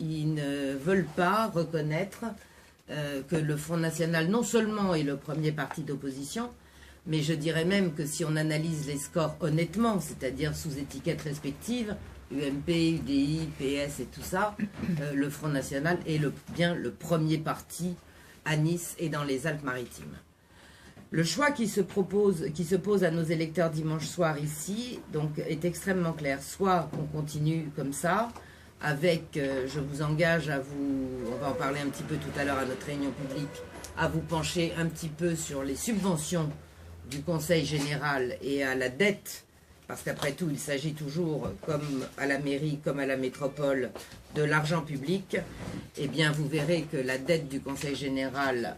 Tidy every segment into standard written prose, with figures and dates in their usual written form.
ils ne veulent pas reconnaître que le Front National non seulement est le premier parti d'opposition, mais je dirais même que si on analyse les scores honnêtement, c'est-à-dire sous étiquettes respectives, UMP, UDI, PS et tout ça, le Front National est bien le premier parti à Nice et dans les Alpes-Maritimes. Le choix qui se pose à nos électeurs dimanche soir ici donc, est extrêmement clair. Soit on continue comme ça, avec, je vous engage à vous, on va en parler un petit peu tout à l'heure à notre réunion publique, à vous pencher un petit peu sur les subventions du Conseil général et à la dette, parce qu'après tout, il s'agit toujours, comme à la mairie, comme à la métropole, de l'argent public. Eh bien, vous verrez que la dette du Conseil général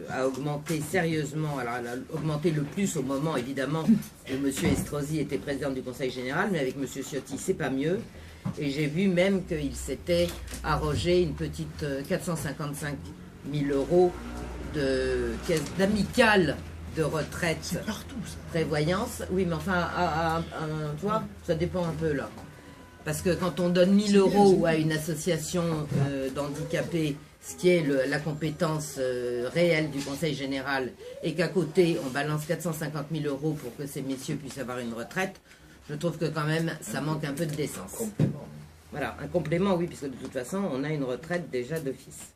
a augmenté sérieusement. Alors, elle a augmenté le plus au moment, évidemment, où M. Estrosi était président du Conseil général, mais avec M. Ciotti, c'est pas mieux. Et j'ai vu même qu'il s'était arrogé une petite 455 000 euros d'amicale de retraite partout, ça. Prévoyance. Oui, mais enfin, tu vois, ça dépend un peu là. Parce que quand on donne 1 000 euros à une association d'handicapés, ce qui est la compétence réelle du Conseil général, et qu'à côté, on balance 450 000 euros pour que ces messieurs puissent avoir une retraite, je trouve que quand même, ça manque un peu de décence. Complément. Voilà, un complément, oui, puisque de toute façon, on a une retraite déjà d'office.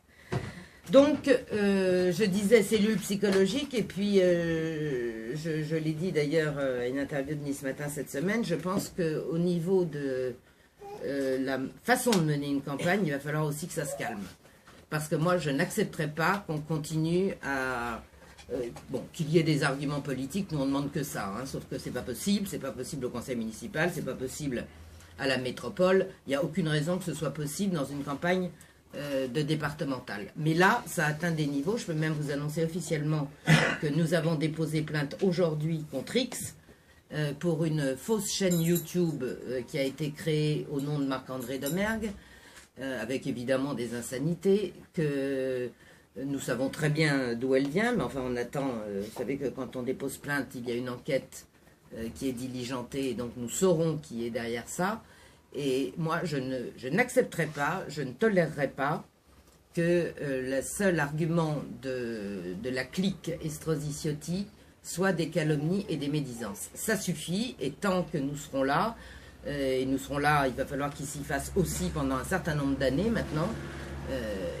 Donc, je disais cellule psychologique, et puis je l'ai dit d'ailleurs à une interview de Nice Matin cette semaine, je pense qu'au niveau de la façon de mener une campagne, il va falloir aussi que ça se calme. Parce que moi, je n'accepterai pas qu'on continue à... qu'il y ait des arguments politiques, nous on ne demande que ça, hein, sauf que c'est pas possible au conseil municipal, c'est pas possible à la métropole, il n'y a aucune raison que ce soit possible dans une campagne de départementale. Mais là, ça atteint des niveaux, je peux même vous annoncer officiellement que nous avons déposé plainte aujourd'hui contre X pour une fausse chaîne YouTube qui a été créée au nom de Marc-André Domergue, avec évidemment des insanités que nous savons très bien d'où elle vient, mais enfin on attend, vous savez que quand on dépose plainte, il y a une enquête qui est diligentée, et donc nous saurons qui est derrière ça. Et moi, je n'accepterai pas, je ne tolérerai pas que le seul argument de la clique Estrosi-Ciotti soit des calomnies et des médisances. Ça suffit, et tant que nous serons là, et nous serons là, il va falloir qu'ils s'y fassent aussi pendant un certain nombre d'années maintenant,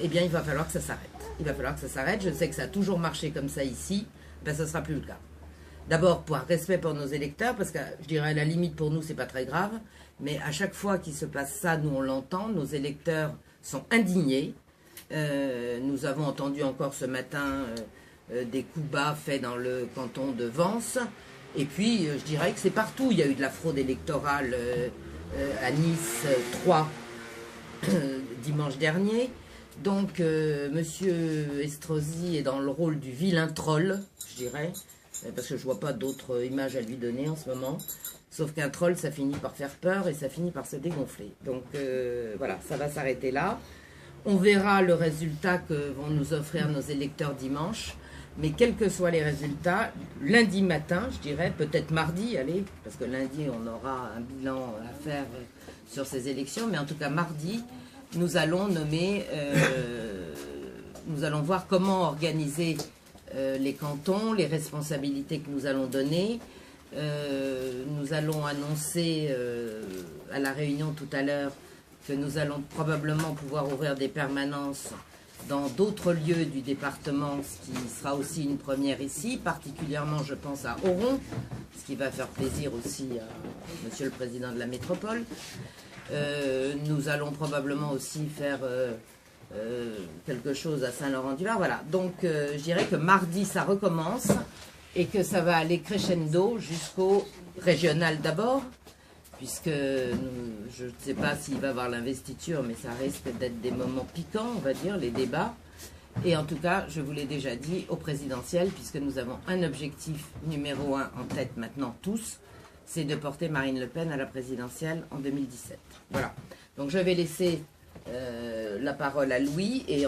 eh bien il va falloir que ça s'arrête. Il va falloir que ça s'arrête, je sais que ça a toujours marché comme ça ici, ben ça ne sera plus le cas. D'abord, par respect pour nos électeurs, parce que je dirais à la limite pour nous, c'est pas très grave, mais à chaque fois qu'il se passe ça, nous on l'entend, nos électeurs sont indignés. Nous avons entendu encore ce matin des coups bas faits dans le canton de Vence. Et puis, je dirais que c'est partout. Il y a eu de la fraude électorale à Nice 3 dimanche dernier. Donc, Monsieur Estrosi est dans le rôle du vilain troll, je dirais, parce que je ne vois pas d'autres images à lui donner en ce moment. Sauf qu'un troll, ça finit par faire peur et ça finit par se dégonfler. Donc, voilà, ça va s'arrêter là. On verra le résultat que vont nous offrir nos électeurs dimanche. Mais quels que soient les résultats, lundi matin, je dirais, peut-être mardi, allez, parce que lundi, on aura un bilan à faire sur ces élections, mais en tout cas, mardi, nous allons nommer, nous allons voir comment organiser les cantons, les responsabilités que nous allons donner. Nous allons annoncer à la réunion tout à l'heure que nous allons probablement pouvoir ouvrir des permanences dans d'autres lieux du département, ce qui sera aussi une première ici, particulièrement je pense à Oron, ce qui va faire plaisir aussi à Monsieur le Président de la Métropole. Nous allons probablement aussi faire quelque chose à Saint-Laurent-du-Var. Voilà, donc je dirais que mardi ça recommence et que ça va aller crescendo jusqu'au régional d'abord, puisque je ne sais pas s'il va y avoir l'investiture, mais ça risque d'être des moments piquants, on va dire, les débats. Et en tout cas, je vous l'ai déjà dit, au présidentiel, puisque nous avons un objectif numéro 1 en tête maintenant tous, c'est de porter Marine Le Pen à la présidentielle en 2017. Voilà. Donc je vais laisser la parole à Louis, et